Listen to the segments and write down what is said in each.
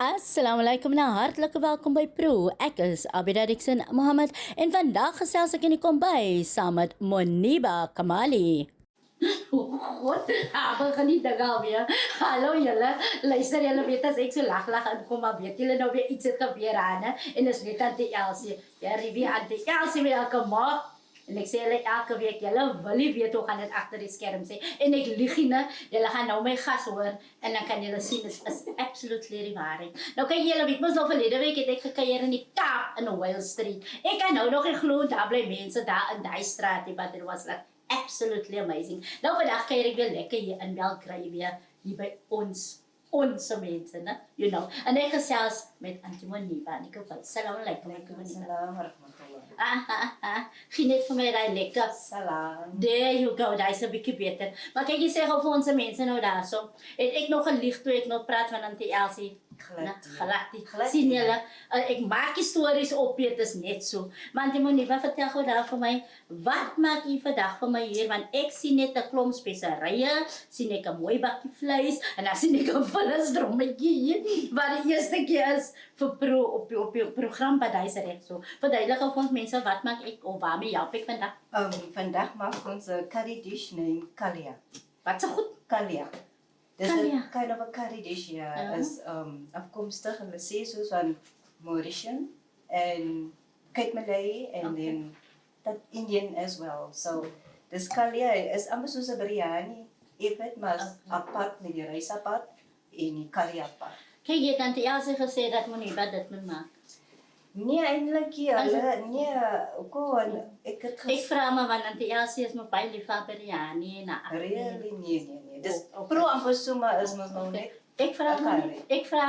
Assalamualaikum en hartlike welkom by Pro. Ek is Abida Dixon Mohammed en vandag gesels ek in die kombuis saam met Moniba Kamali. God, begin die ding alweer. Hallo julle, luister julle weet as ek so lag inkom, maar weet julle nou weer iets het gebeur aan, en is net Tante Elsie. Ja, Rivie Tante Elsie weer kom. En ek sê julle elke week, julle wil nie weet hoe gaan dit agter die skerm sê. En ek lieg nie, julle gaan nou my gas hoor en dan kan julle sien dit is absolutely die waarheid. Nou kyk julle weet mos nou verlede week het ek gekuier in die Kaap in Wales Street. Ek kan nou nog nie glo daar bly mense daar in daai straat, but it was like absolutely amazing. Nou vandag kuier ek weer lekker hier in Belgrade weer hier by ons mense, né? You know. En ek gesels met Auntie Moniba. En ek hoop, salam alaikum, Auntie Moniba. Salam warahmatullah. Geniet van my daai lekker. Salam. There you go, daai is 'n bietjie beter. Maar kyk, jy sê gou vir ons mense nou daarso. Het ek nog gelieg toe ek nog praat van Auntie Elsie? Glad. Sien julle, ek maak die stories op, dit is net so. Maar Auntie Moniba, vertel gou daar vir my, wat maak jy vandag vir my hier? Want ek sien net 'n klomp speserye, sien ek 'n mooi bakkie vleis, en dan sien ek 'n vullisdrommetjie hier, wat die eerste keer is vir Pro op die program by Duis reg so. Verduidelik vir ons mense, wat maak ek, of waarmee help ek vandag? Vandaag maakt ons een curry dish named kalia. Wat so goed? Kalia. Dus Kalia. een kind of a curry dish, ja. Is afkomstig, hulle sê soos van Mauritian en Cape Malay en then that Indian as well. So, dus kalia is amper soos 'n biryani, even maar apart met die rys apart en die kalia apart. Kyk, jy het Tante Elsie gesê dat Moniba dit moet maak. Nee, eintlik hulle ek het Ek vra maar want Tante Elsie is my baie lief vir biryani en really nee. Dis Okay. pro amper is mos nou net. Ek vra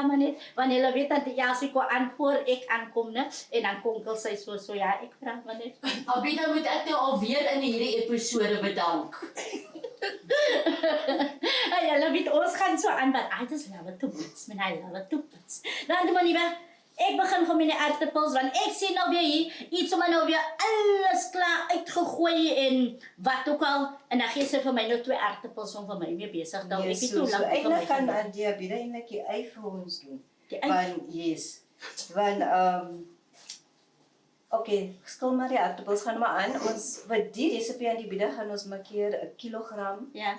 maar net, want julle weet dat Elsie kon aan voor ek aankom, né? En dan konkel sy so ja, ek vra maar net. Abida moet ek nou alweer in hierdie episode bedank. Julle weet ons gaan so aan, but I just love it too much, man, I love it too much. Nou, Auntie Moniba, ek begin van my aardappels, want ek sien nou weer hier, iets om nou weer alles klaar uitgegooi en wat ook al, en dan gee sy vir my nou 2 aardappels om vir my mee besig te hou. Ek weet hoe lank vir my eintlik kan gaan. die Abida eintlik die ei vir ons doen. Die ei? Want okay, skil maar die aardappels gaan maar aan. Ons vir die resepie aan die Abida gaan ons maak hier 1 kilogram Ja.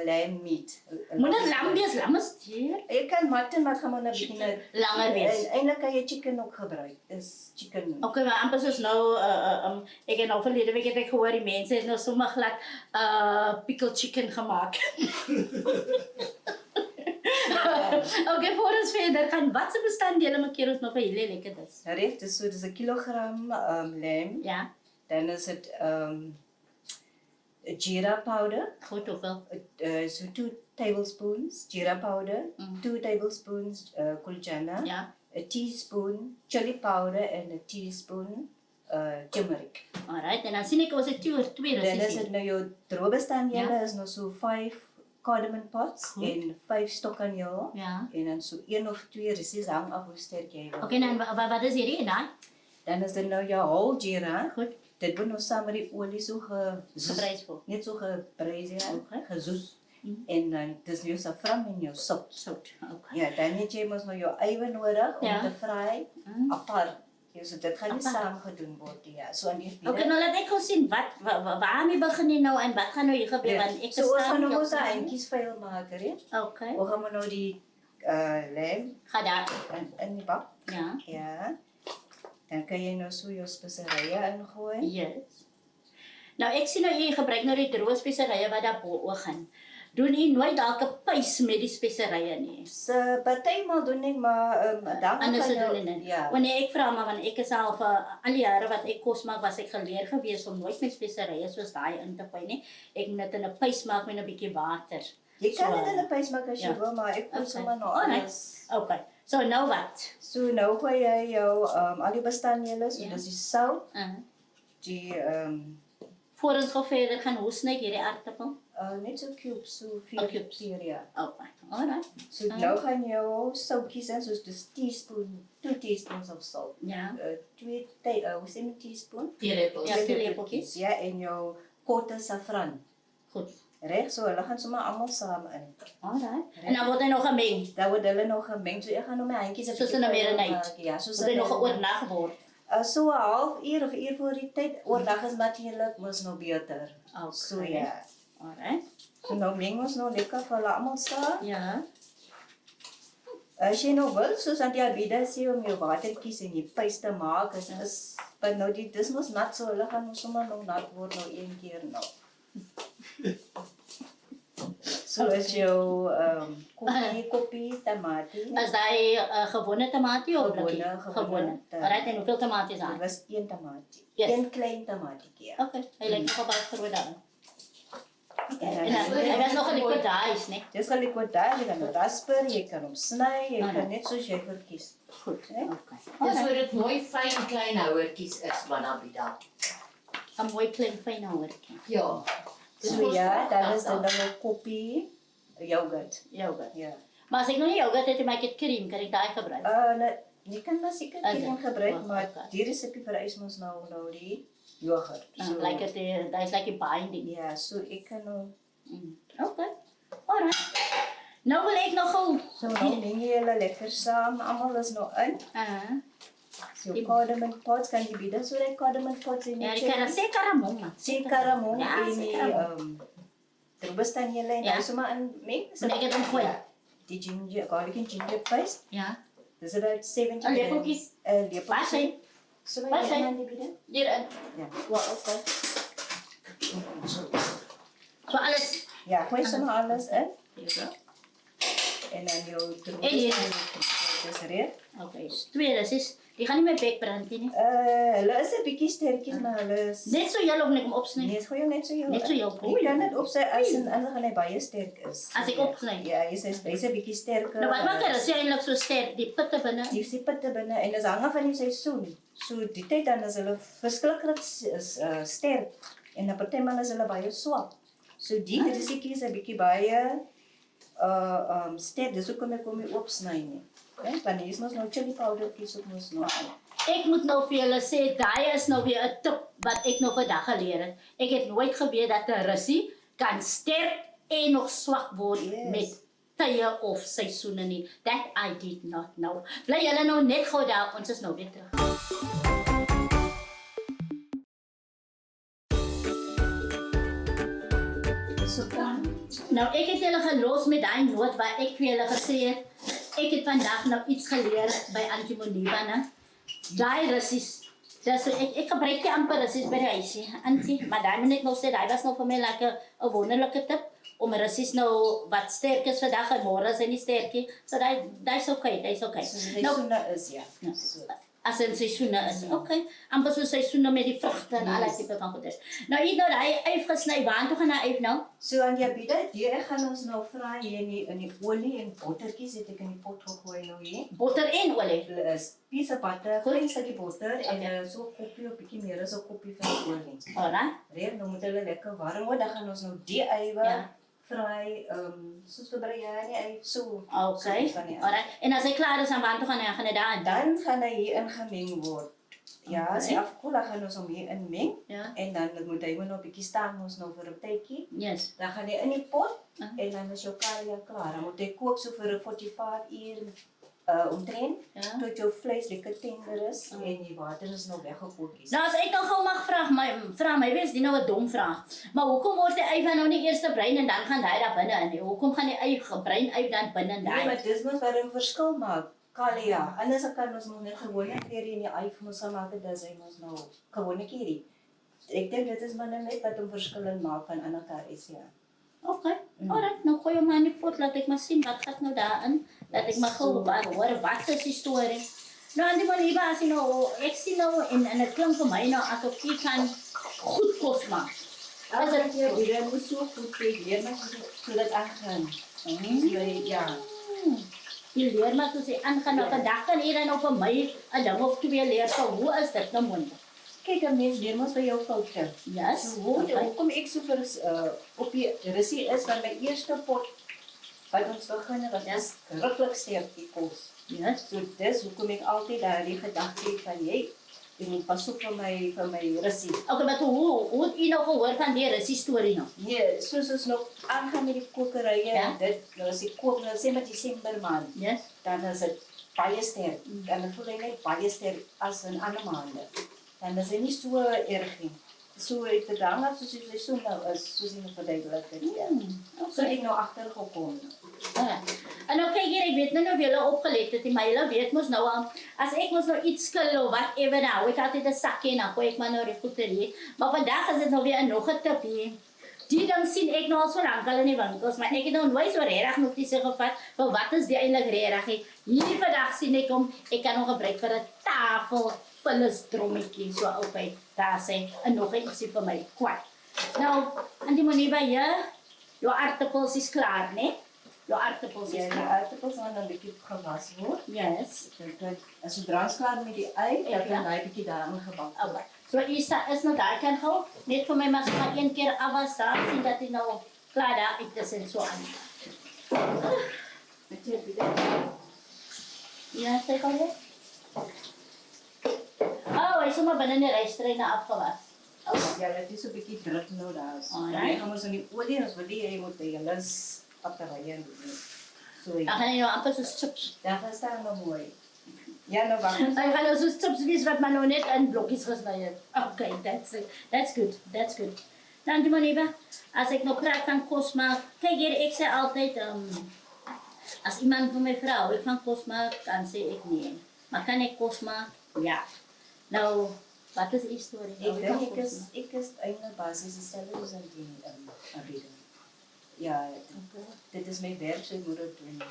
lamb meat. Moet dit lam wees, lam is teer. Jy kan mutton maar gaan maar 'n bietjie Langer wees. Eintlik kan jy chicken ook gebruik. Is chicken. Okay, maar amper soos nou, ek het nou verlede week het ek gehoor, die mense het nou sommer glad pickled chicken gemaak. Okay, voor ons verder gaan, wat se bestanddele maak jy ons nog vir hele lekker dis? Reg, dis 'n kilogram lamb. Ja, Dan is dit jeera powder. goed hoeveel? So 2 tablespoons jeera powder, 2 tablespoons kulchana, Ja, a teaspoon chili powder and a teaspoon turmeric. alright, en dan sien ek ons het twee Dan is russies dit hier. nou jou droë bestanddele Ja. is nou so 5 cardamom pots Goed. en 5 stokkaneel. Ja. En dan so 1 of 2 russies hang af hoe sterk jy wil. Okay, dan wat is hierdie en dan? Dan is dit nou jou whole jeera. Goed, Dit word nou saam met die olie so gebrys voor. net so gebrys, ja, Okay. gezoes. En dan dis jou saffran en jou sout. Sout, okay. Ja, dan het jy mos nou jou eie nodig om Ja. te fry apart. Ja, so dit gaan nie Apart. saam gedoen word ja. So aan die Okay, nou laat ek gou sien, waarmee begin jy nou en wat gaan nou hier gebeur, want ek so ons gaan nou nie ons op- eintjies vuil maak, hè. Okay, Ons gaan nou die lamb ga daar. in die bak. Ja, Ja. Dan kan jy nou so jou speserye ingooi. yes. Nou ek sien nou jy gebruik nou die droë speserye wat daar bo gaan. Doen jy nooit dalk 'n pys met die speserye nie? So partymal doen ek maar dan Anders kan doen jy hulle nie. ja. Wanneer ek vra maar want ek is al vir al die jare wat ek kos maak was ek geleer gewees om nooit met speserye soos daai in te gooi nie. Ek moet dit in 'n pys maak met 'n bietjie water. Jy kan So, dit in 'n pys maak as jy ja. wil, maar ek gooi Okay. sommer nou Alright. alles. Okay. So nou wat? So nou gooi jy jou al die bestanddele, so Ja. dis die sout, Uh, die voor ons gou verder gaan, hoe sny ek hierdie aardappel? net so cubes, so 4 cubes. ja. Okay. Alright. So nou gaan jy jou sout kies in, soos dis 2 teaspoons of salt. Ja. 2 hoe sê jy teaspoon? Teelepels. Ja, 2 lepeltjies. Ja, en jou korte saffran. Goed. Reg, so hulle gaan sommer almal saam in. Alright. En dan word hy nog gemeng. Dan word hulle nog gemeng, so ek gaan nou my handjies Soos in 'n marinade. maak, ja, soos Word hy nog 'n- oornag word. So 'n halfuur of 'n uur voor die tyd, oordag is natuurlik mos nog beter. So ja. Alright. So nou meng ons nou lekker vir hulle almal saam. Ja. As jy nou wil, soos aan die Abida sê om jou watertjies en die pys te maak, is maar nou dis mos nat, so hulle gaan mos sommer nog nat word nou een keer nou. So as jou koppie tamatie. As daai gewone tamatie of blikkie? Gewone. Alright, en hoeveel tamaties Dit aan? was een tamatie. Yes. Een klein tamatie. Ja. Okay, hy lyk nogal baie groot dan. En En hy was nog 'n liquidized, né? dis geliquidar, jy kan hom rasper, jy kan hom sny, jy kan net soos jy verkies. Goed. Né? Okay. Dis waar dit mooi fyn klein houertjies is wat daar by daar. 'n mooi klein fyn houertjie. Ja. So ja, dan is dit nou 'n koppie yoghurt. Yoghurt. Ja. Maar as ek nog nie yoghurt het, maak ek cream, kan ek daai gebruik? Jy kan maar seker Is cream dit? gebruik, Oh, maar okay. die resepie vereis ons nou die yoghurt. Like it, daai is like 'n binding. Ja, so ek kan nou Okay. Alright. Nou wil ek nog gou. so nou meng jy hulle lekker saam, almal is nou in. So cardamom pots kan jy bida so reg cardamom pots in Ja, die ek kan sê karamong. sê karamong Ja, en sê die karamong. terbestaan jy lê Ja. nou sommer in meng. Maak dit omgooi. Die ginger, garlic and ginger paste. Ja. Dis about 70 'n lepeltjies. lepeltjie. Pas hy So Pas wat hy. jy aan die bida? hierin. Ja. Wow, okay. So alles. Ja, gooi sommer alles in Hier so. en dan jou En hier. dis reg. Okay. Twee, dis is. Die gaan nie my bek brand nie. Hulle is 'n bietjie sterkies, maar hulle is Net so heel of net om opsny. nee, gooi hom net so jou. Net so jou. Jy kan dit opsy as en anders gaan hy baie sterk is. As ek opsny. Ja, jy sê hy's 'n bietjie sterker. Nou wat maak hy? Dis eintlik so sterk, die pitte binne. Die sipitte binne en dis hang af van die seisoen. So die tyd dan is hulle verskriklik sterk en dan partymal is hulle baie swak. So die risiko is 'n bietjie baie sterk. Dis hoekom ek hom nie opsny nie. Ja, want hier is mos nou chili powder kies ook mos nog. Ek moet nou vir julle sê, daai is nou weer 'n tip wat ek nou vandag geleer het. Ek het nooit geweet dat 'n russie kan sterk en nog swak word Yes. met tye of seisoene nie. That I did not know. Bly julle nou net gou daar, ons is nou weer terug. So dan Nou, ek het julle gelos met daai noot waar ek vir julle gesê het, ek het vandag nou iets geleer by Auntie Moniba, né? Daai russies, dis ek gebruik die amper russies by die huisie, Auntie, maar daai moet ek nou sê, daai was nou vir my lekker 'n wonderlike tip om russies nou wat sterk is vandag en môre is hy nie sterk nie. So daai's okay, daai's okay. so die Nou, seisoene is ja. Ja. So. as in seisoene is. Okay. Amper so seisoene met die vrugte en allerlei tipe van goeders. Nou, hier nou daai yf gesny, waartoe gaan hy yf nou? So aan die biede, ek gaan ons nou vra hier in die olie en bottertjies het ek in die pot gegooi nou hier. Botter en olie. Is piece of butter, Goed. klein stukkie botter en Okay. so 'n koppie of bietjie meer as 'n koppie van olie. Alright. Reg, nou moet hulle lekker warm word. Dan gaan ons nou die eiwe Ja. vry, soos vir biryani ei so. Okay. So van die- Alright. En as hy klaar is, dan waartoe gaan hy daarin? Dan gaan hy hier ingemeng word. Ja, as hy Okay. afkoel, dan gaan ons hom hier inmeng Ja. en dan moet hy nog 'n bietjie staan ons nou vir 'n tydjie. Yes. Dan gaan hy in die pot Uh-huh. en dan is jou kalia klaar. Dan moet hy kook so vir 'n 45 uur omtrent Ja. tot jou vleis lekker tender is en die water is nou weggekook is. Nou as ek nou gou mag vra my wees, die nou 'n dom vraag. Maar hoekom word die ei van nou nie eers bruin en dan gaan hy daar binne in? Hoekom gaan die ei gebruin uit dan binne in Nee, daai? maar dis mos wat 'n verskil maak. Kalia. Anders kan ons nog net gewone curry in die ei mos gemaak het, dis hy mos nou gewone curry. Ek dink dit is maar net wat hom verskillend maak van ander curries, ja. Okay. Alright, nou gooi hom maar in die pot, laat ek maar sien wat gaan nou daarin. Laat ek maar gou hoor wat is die storie. Nou Auntie Moniba, as jy nou ek sien nou en dit klink vir my nou asof jy kan goed kos maak. As dit jy weer moet so goed prepareer maar so dat aangaan. Ja. Jy leer maar soos jy aangaan nou vandag kan jy dan op my 'n ding of twee leer. So hoe is dit nou moontlik? Kyk, 'n mens leer mos by jou foute. Yes. So hoekom ek so vir op die russie is van my eerste pot wat ons begin het, was skrikkelik sterk die kos. Yes. So dis hoekom ek altyd daardie gedagte het van jy Ek moet pas op vir my russie. Okay, maar hoe het u nou gehoor van die Russie storie nou? Nee, soos ons nog aangaan met die kokerye Ja. en dit, nou as ek kook, nou sê maar Desember maand, Yes. dan is dit baie sterk. Dan voel hy net baie sterk as in ander maande. Dan is hy nie so erg nie. So ek het hang af soos die seisoen nou is, soos ek verduidelik het. Ja. So Okay. ek nou agtergekom. En nou kyk hier, ek weet nou of julle opgelet het, maar julle weet mos nou al, as ek mos nou iets skil of whatever nou, ek altyd 'n sakkie en dan gooi ek maar nou die goeie. Maar vandag is dit nou weer nog 'n tip hier. Die ding sien ek nou al so lank al in die winkels, maar ek het nou nooit so regtig notisie gevat van wat is die eintlik regtig. Hierdie vandag sien ek hom, ek kan hom gebruik vir 'n tafel vullis drommetjie so albei daar sê en nog ietsie vir my kwart. Nou, aan die manier by jou, jou aardappels is klaar, né? Jou aardappels Ja, is die klaar. aardappels gaan dan 'n bietjie gewas word. Yes. Dan as sodra ons klaar met die ei, dan Ja. kan hy bietjie daarin gebak word. Okay. So Isa is nou daar kan gou net vir my mas maar een keer afwas daar sien dat hy nou klaar daar uit is en so aan. Ja, sê kan jy? Oh, hy is sommer binne die rystreine afgewas. Ja, dit is 'n bietjie druk nou daar. Alright. Dan gaan ons in die olie, ons wil jy moet die hele batterye doen. So Dan gaan hy nou amper soos chips. daar gaan staan nog mooi. Ja, nou wag. Hy gaan nou soos chips wees wat man nou net in blokkies gesny het. Okay, that's it. That's good. That's good. Dan die manier, as ek nou praat van kos maak, kyk hier, ek sê altyd, as iemand van my vrou, ek van kos maak, dan sê ek nee. Maar kan ek kos maak? Ja. Nou, wat is die storie? Ek dink ek is eintlik basies dieselfde as in die aanbieding. Ja, dit is my werk, so ek moet dit doen.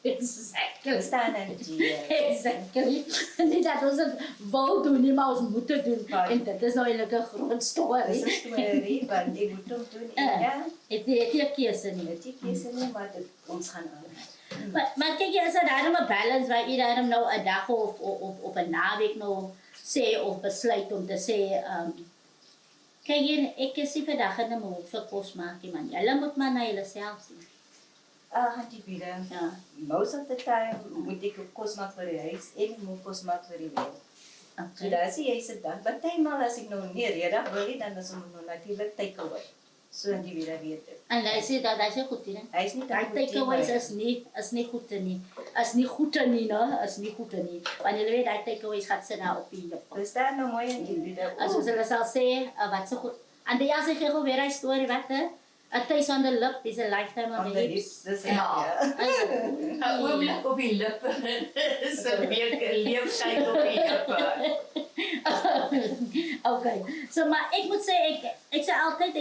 Exactly. Verstaan en die Exactly. Nie dat ons het wou doen nie, maar ons moet het doen. Right. En dit is nou eintlik 'n groot dis storie. 'n storie, want ek moet hom doen en ja, Het jy 'n keuse nie? dit is nie maar dit ons gaan aan. Maar kyk jy, is daar daarom 'n balance waar jy daarom nou 'n dag of 'n naweek nou sê of besluit om te sê, kyk hier, ek is nie vandag in 'n mood vir kos maak nie, man. Julle moet maar na julleself sien. Hantie Pieter, Ja. most of the time moet ek kos maak vir die huis en ek moet kos maak vir die werk. So Okay. daar is jy se dag, partymal as ek nou nie redig wil nie, dan is hom nou natuurlik takeaway. So die weer weet dit. En hy sê dat hy sê goed nie. Hy is nie Daai takeaways is nie goed nie. Is nie goed nie, né? Is nie goed nie. Want jy weet daai takeaways gaan sit daar op die heup. Dis daar nou mooi in die video. As ons hulle sal sê, wat so goed. En die as ek gee gou weer hy storie wat hè? A taste on the lip is a lifetime on the hips. Dis Ja. Is it? 'n oomblik op die lippe. Dis 'n week 'n leeftyd op die lippe. Okay. So maar ek moet sê ek sê altyd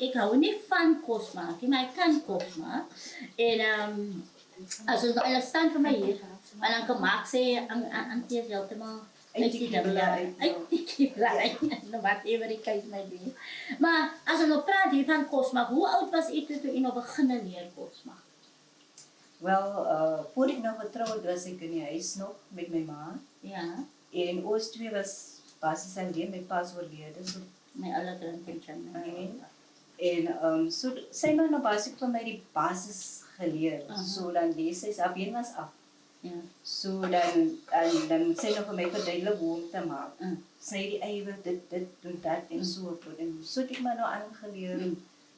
ek hou nie van kos maak nie, maar ek kan kos maak. En as ons nou staan vir my hier, maar dan kan maak sê aan die heeltemal Uit die kibla uit. Nou wat ewer die case my be. Maar as ons nou praat hier van kos maak, hoe oud was u toe u nou begin leer kos maak? Wel, voor ek nog getroud was ek in die huis nog met my ma. Ja, En ons twee was basies alleen, my pa is oorlede. So, my alle grandchildren. en so sy het nou basies vir my die basis geleer. So dan lees sy af een was af. Ja. So dan moet sy nog vir my verduidelik hoe om te maak. Sy die eiwe dit doen dat en so voort. En so het ek maar nou aangeleer.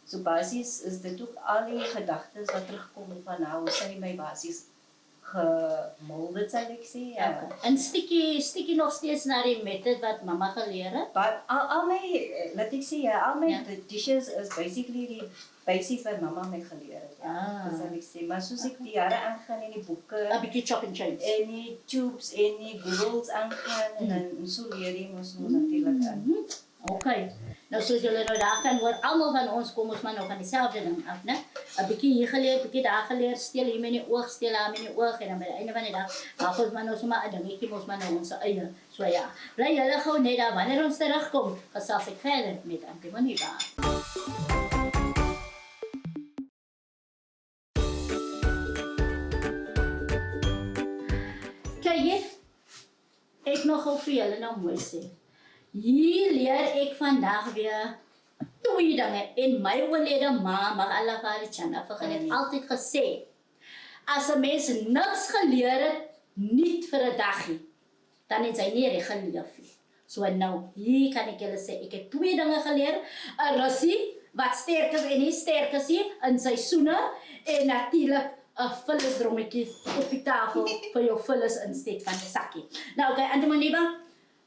So basies is dit ook al die gedagtes wat terugkom van haar, hoe sy my basies gemolded sal ek sê. Ja. Okay. En stikkie nog steeds na die method wat mamma geleer het? But al my, laat ek sê, al my Ja. dishes is basically die basics wat mamma my geleer het. Ah. Dat sal ek sê. Maar soos ek die jare aangaan in die boeke, 'n bietjie chop and change. en die tubes en die Googles aangaan, en dan so leer jy ons nou natuurlijk aan. Okay. Nou soos julle nou daar kan hoor, almal van ons kom ons maar nou van dieselfde ding af, né? 'n bietjie hier geleer, 'n bietjie daar geleer, steel hier met die oog, steel daar met die oog en dan by die einde van die dag, maak ons maar nou sommer 'n dingetjie mos maar nou ons eie. So ja, bly julle gou net daar wanneer ons terugkom, gesels ek verder met Auntie Monica. Kyk hier. Ek nog gou vir julle nou mooi sê. Hier leer ek vandag weer twee dinge. En my oorlede ma, mag Allah vir die Jannah vergun, het altyd gesê, as 'n mens niks geleer het, niet vir 'n dagie, dan het sy nie reg geleef nie. So nou, hier kan ek julle sê, ek het 2 dinge geleer. 'n Russie wat sterk is en nie sterk is nie in seisoene en natuurlik 'n vullisdrommetjie op die tafel vir jou vullis insteek van 'n sakkie. Nou okay, Antimoniba,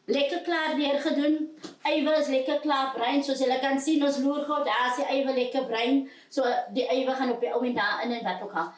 lekker klaar neergedoen. Ywe is lekker klaar bruin, soos julle kan sien, ons loer gou, daar is die ywe lekker bruin. So die ywe gaan op die ou en daar in en wat ook al.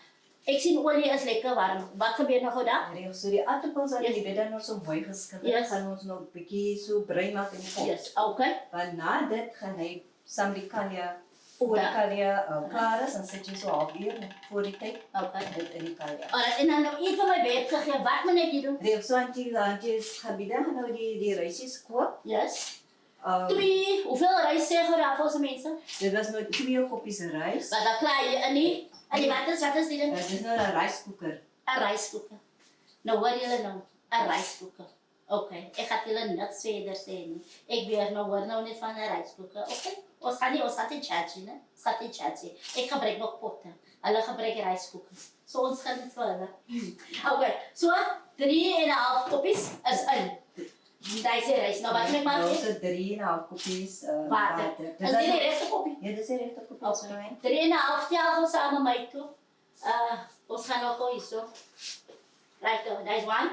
Ek sien olie is lekker warm. Wat gebeur nou gou daar? Reg, so die aardappels wat Yes. jy weet dan nog so mooi geskilder, Yes. gaan ons nog 'n bietjie so bruin maak in die pot. Yes, okay. Want na dit gaan hy saam die kalja, Ook voor die daar. kalja klaar is, dan sit jy so half uur voor die tyd Okay. dit in die kalja. Alright, en dan nou iets van my werk gegee. Wat moet ek hier doen? Reg, so antjie gebida gaan nou die rysies kook. Yes. Um, 3, hoeveel rys sê gou daar vir ons mense? dit was nou 2 koppies rys. Wat dan klaar jy in nie? En die wat is die ding? Dit is nou 'n ryskoeker. 'n Ryskoeker. Nou hoor julle nou, 'n ryskoeker. Okay, ek gaan julle niks verder sê nie. Ek weer nou hoor nou net van 'n ryskoeker. Okay, ons gaan nie chatjie, né? Ons gaan nie chatjie. Ek gebruik nog potte. Hulle gebruik ryskoekers. So ons gaan dit vir hulle. Okay, so 3,5 koppies is in. Daai sê rys. Nou wat moet ek maak? Nou so 3,5 koppies Water. Dis Is dit die regte koppie? Ja, dis die regte koppies. Okay. 3,5 tel saam met my toe. Ons gaan nog gou hierso. Right, there's one.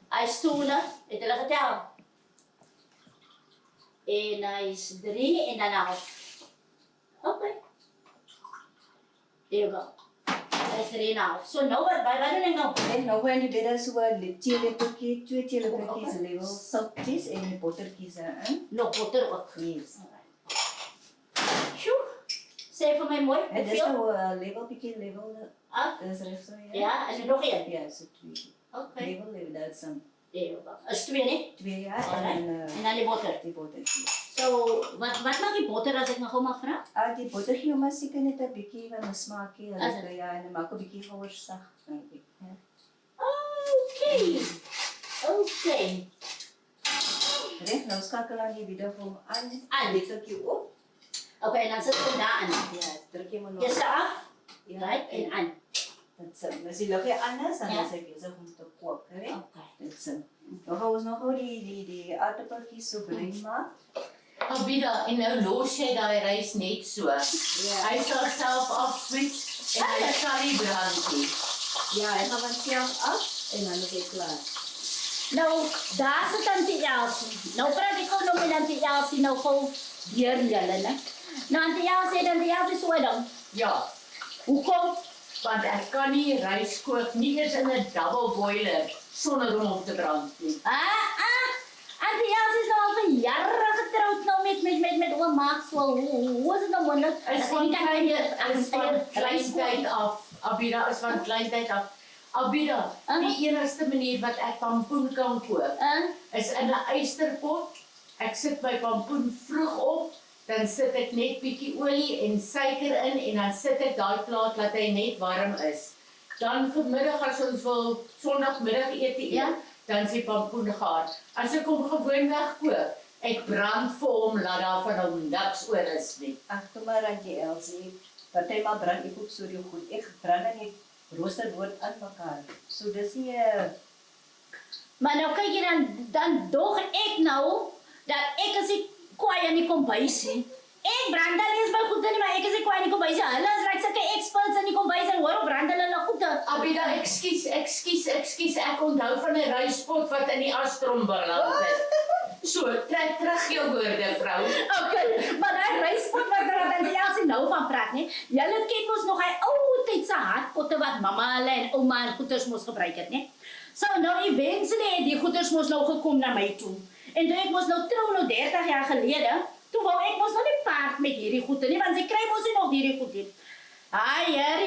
Hy stoele, het hulle getel. En hy is 3,5. Okay. There you go. Hy is 3,5. So nou wat doen ek nou? En nou gaan jy dit so 'n teelepeltjie, 2 teelepeltjies level soutjies en die bottertjies in. Nog botter ook. Yes. Sjoe. Sê vir my mooi, En dis hoeveel? nou 'n level. Ah, Dis reg so ja. ja, en nog een. Ja, so 2. Okay. Level, that's There you go. Is 2 nie? 2 ja Alright. en En dan die botter. die bottertjies. So, wat maak die botter as ek nog gou mag vra? Die bottertjie maar seker net 'n bietjie van 'n smaakie, As hulle ja, en dan maak 'n bietjie gouer sag, dink ek. Ja. Okay. Okay. Reg, nou skakel aan die video vir aan. Aan. Dit ek op. Okay, en dan sit ek daarin. Ja, druk jy maar nog. Jy sit af, Ja, right, en aan. Dit sê, as jy lukkie anders dan Ja. is ek besig om te kook, hè? Okay. Dit sê. Dan gaan ons nog gou die aardappeltjies so bruin maak. Abida, en nou los jy daai rys net so. Ja. Hy sal self afswitch en hy sal nie brand nie. Ja, hy gaan van self af en dan is hy klaar. Nou, daar sit Auntie Elsie. Nou praat ek gou nog met Auntie Elsie nou gou deur julle, né? Nou Auntie Elsie so dan. Ja, Hoekom? want ek kan nie rys kook nie eens in 'n double boiler sonder om hom te brand nie. Auntie Elsie is nou al vir jare getroud nou met oom Maxwell. Hoe is dit nou moontlik? Is As van jy nie kan kleintyd af. Abida is van kleintyd af. Abida, die enigste manier wat ek pampoen kan kook is in 'n ysterpot. Ek sit my pampoen vroeg op, dan sit ek net bietjie olie en suiker in en dan sit ek daai plaat laat hy net warm is. Dan vanmiddag as ons wil Sondagmiddagete eet, Ja. dan is die pampoen gaar. As ek hom gewoonweg kook, ek brand vir hom laat daar van hom niks oor is nie. Ag, toe maar aan die Elsie. Partymal brand ek ook so die goed. Ek brand dan die roosterboot aan mekaar. So dis nie Maar nou kyk jy dan dog ek nou dat ek is die kwaai in die kombuis nie. Ek brand dan nie eens my goede nie, maar ek is die kwaai in die kombuis. Hulle is reg sulke experts in die kombuis en hoor op brand hulle hulle goede. Abida, ekskuus, ek onthou van 'n ryspot wat in die astrom beland het. So, trek terug jou woorde, vrou. Okay, maar daai ryspot wat Auntie Elsie nou van praat, nie? Julle ken mos nog hy ou tyd se hardpotte wat mamma hulle en ouma en goeters mos gebruik het, nie? So nou eventually het die goeters mos nou gekom na my toe. En toe ek mos nou trou nou 30 jaar gelede, toe wou ek mos nou nie paard met hierdie goede nie, want sy kry mos nie nog hierdie goed nie.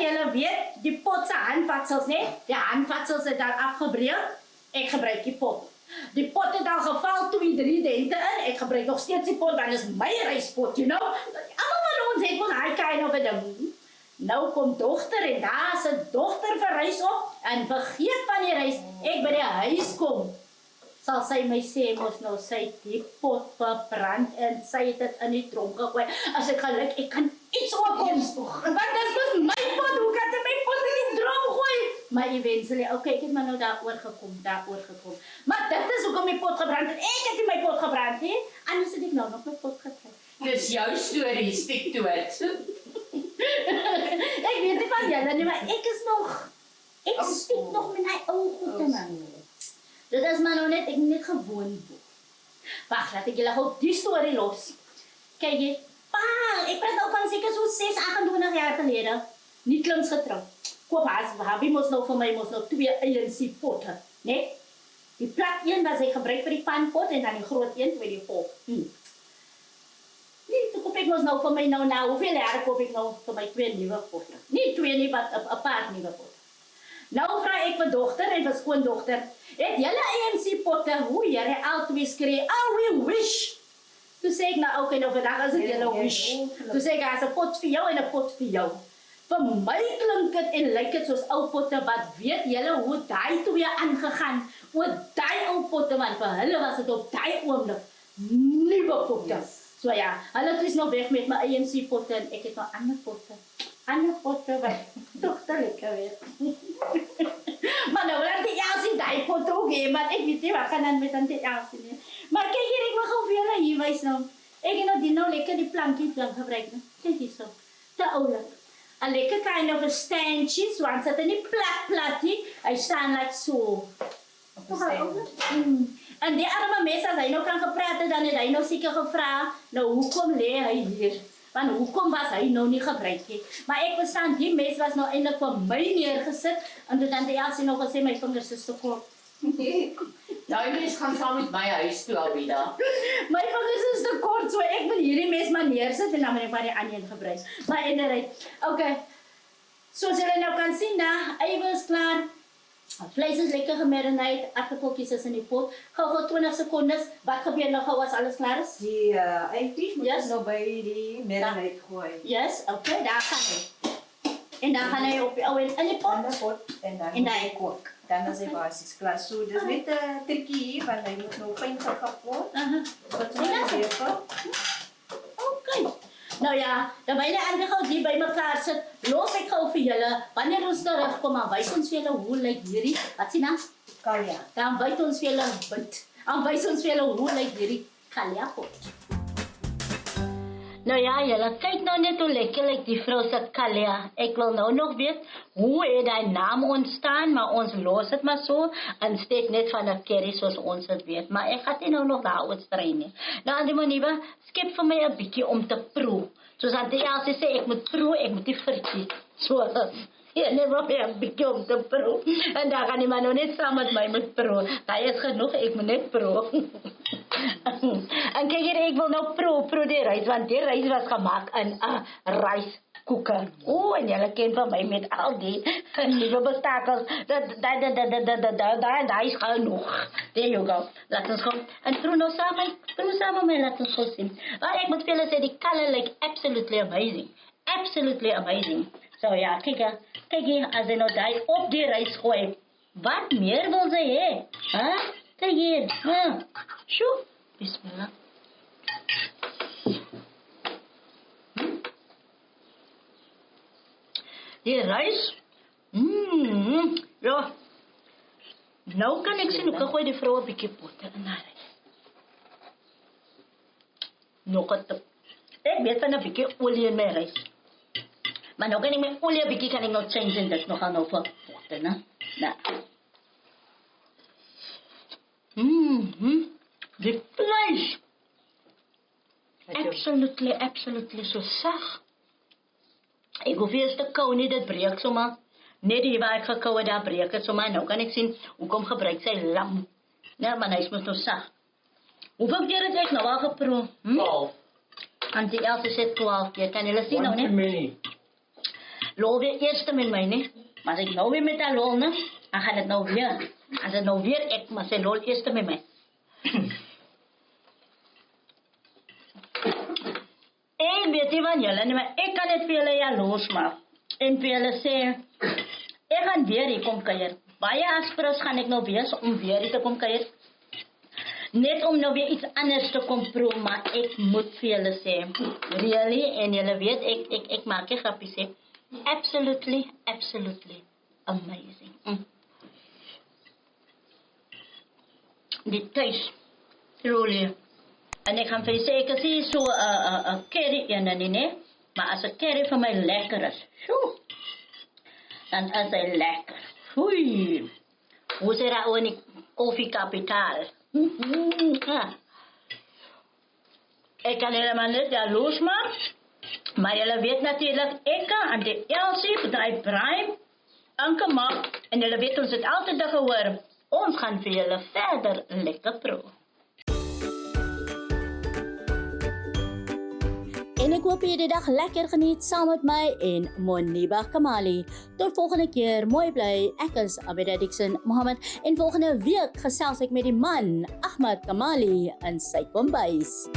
Julle weet, die pot se handvatsels, nie? Die handvatsels het daar afgebreek. Ek gebruik die pot. Die pot het al geval 2-3 dente in. Ek gebruik nog steeds die pot, want dit is my ryspot, you know. Almal van ons het mos daai kind of 'n ding. Nou kom dogter en daar is 'n dogter vir rys op en vergeet van die rys. Ek by die huis kom. Sal sy my sê mos nou sy die pot verbrand en sy het dit in die tronk gegooi. As ek geluk, ek kan iets opkom. Want dit is mos my pot. Hoe kan sy my pot in die tronk gooi? Maar eventually, okay, ek het maar nou daaroor gekom. Maar dit is hoekom my pot gebrand het. Ek het nie my pot gebrand nie. Anders het ek nou nog my pot gekry. Dis jou storie, stiek dood. Ek weet nie van julle nie, maar ek stiek nog met my ou goede man. Dit is maar nou net, ek net gewoon. Wacht, laat ek julle gou die storie los. Kijk jy, ek praat nou van seker so 6, 28 jaar gelede. Nie klins getrouwd. Koop Habi moes nou vir my 2 ANC potte, né? Die plat een was ek gebruik vir die panpot en dan die groot een vir die pot. Nee, toe koop ek mos nou vir my nou, hoeveel jare koop ek nou vir my 2 nuwe potte? Nie 2 nie, maar 'n paar nuwe potte. Nou vra ek vir dogter en vir skoondogter, het julle ANC potte, hoe jare al 2 skree, we wish. Toe sê ek nou, okay, nou vandag as ek julle wish. Toe sê ek, as 'n pot vir jou en 'n pot vir jou. Vir my klink dit en lyk dit soos ou potte, wat weet julle hoe daai 2 aangegaan, oor daai ou potte, want vir hulle was dit op daai oomblik nuwe potte. So ja, hulle is nou weg met my ANC potte en ek het nou ander potte wat toch te lekker weer. Maar nou laat die Elsie die potte ook hê, maar ek weet nie wat gaan dan met aan die Elsie nie. Maar kyk hier, ek wil gou vir julle hier wys nou. Ek het nou die nou lekker die plankie dan gebruik. Kyk hier so, te oulik. 'n lekker kind of a standje, so aan sit in die platie, hy staan like so. En die arme mens, as hy nou kan gepraat het, dan het hy nou seker gevra, nou hoekom lê hy hier? Want hoekom was hy nou nie gebruik nie? Maar ek verstaan, die mens was nou eintlik vir my neergesit, en toe dan die Elsie nog gesê, my vingers is te kort. Daai mens gaan saam met my huis toe, Albida. My vingers is te kort, so ek wil hierdie mes maar neersit en dan moet ek maar die ander een gebruik. Maar inderdaad, okay. Soos julle nou kan sien, eiwit is klaar. Vleis is lekker gemarineerd, aardappeltjies is in die pot. Gou 20 sekondes. Wat gebeur nou gou as alles klaar is? Die eitjies moet ons nou by die marinade gooi. Yes, okay, daar gaan hy. En dan gaan hy op die ou in die pot. In die pot en dan moet hy kook. Dan is hy basies klaar. So dis net 'n trikkie want hy moet nou fyn gekap word. Wat moet jy doen? Okay. Nou ja, terwyl die ander gou hier by mekaar sit, los ek gou vir julle, wanneer ons terugkom, dan wys ons vir julle hoe lyk hierdie, wat sien dan? Kalja. Dan wys ons vir julle hoe lyk hierdie kalja pot. Nou ja, julle kyk nou net hoe lekker lyk die vrou se kalja. Ek wil nou nog weet, hoe het die naam ontstaan, maar ons los dit maar so, en steek net van 'n curry soos ons dit weet. Maar ek gaan nie nou nog daaroor strei nie. Nou, Auntie Moniba, skep vir my 'n bietjie om te proe. Soos Auntie Elsie sê, ek moet proe, ek moet nie verkies. So, ja, net maar 'n bietjie om te proe. En dan gaan die man nou net saam met my moet proe. Daai is genoeg, ek moet net proe. En kyk hier, ek wil nou proe die rys, want die rys was gemaak in 'n ryskoeker. En julle ken van my met al die nuwe bestakels. Daar is genoeg. There you go. Laat ons gaan. En proe nou samen met laat ons gaan sien. Maar ek moet vir julle sê, die color like absolutely amazing. Absolutely amazing. So ja, kijk hier, as hy nou die op die rys gooi. Wat meer wil sy hê? Kijk hier. Sjoe. Bismillah. Die rys. Ja. Nou kan ek sien, hoe gooi die vrou 'n bietjie potte in haar rys. Nog 'n tip. Ek weet van 'n bietjie olie in my rys. Maar nou kan ek my olie 'n bietjie kan ek nou change en dit nog gaan nou vir potte, né? Nou. Die vlees. Absolutely so sag. Ek hoef eers te kou nie, dit breek sommer. Net die waar ek gekou het, daar breek het sommer. Nou kan ek sien, hoekom gebruik sy lam. Nee, maar hy is mos nou sag. Hoeveel keer het ek nou al geproe? 12. Auntie Elsie sê 12 keer, kan julle sien nou, ne? Lol weer eerste met my, ne? Maar as ek nou weer met haar lol, ne? Dan gaan het nou weer. As het nou weer ek, maar sy lol eerste met my. Ek weet nie van julle nie, maar ek kan net vir julle jaloers maak. En vir julle sê, ek gaan weer hier kom kuier. Baie aspirus gaan ek nou wees om weer hier te kom kuier. Net om nou weer iets anders te kom proe, maar ek moet vir julle sê, really, en julle weet, ek maak nie grappies sê, absolutely Amazing. Die taste, truly. En ik ga vir sê, ek is so curry ene nie, nee. Maar as 'n curry vir my lekker is, sjoe, dan is hy lekker. Oei. Hoe sê dat ook nie koffiekapitaal? Ek kan helemaal niet jaloers maken. Maar jullie weten natuurlijk, ik en de Elsie, bedrijf Prime, Anke Mag, en jullie weten ons het altijd gehoord. Ons gaan voor jullie verder lekker proeven. En ik hoop je die dag lekker geniet samen met mij en Moniba Kamali. Tot volgende keer, mooi blij. Ek is Abida Dixon Mohammed. En volgende week gesels ek met die man, Ahmad Kamali, in sy kombuis.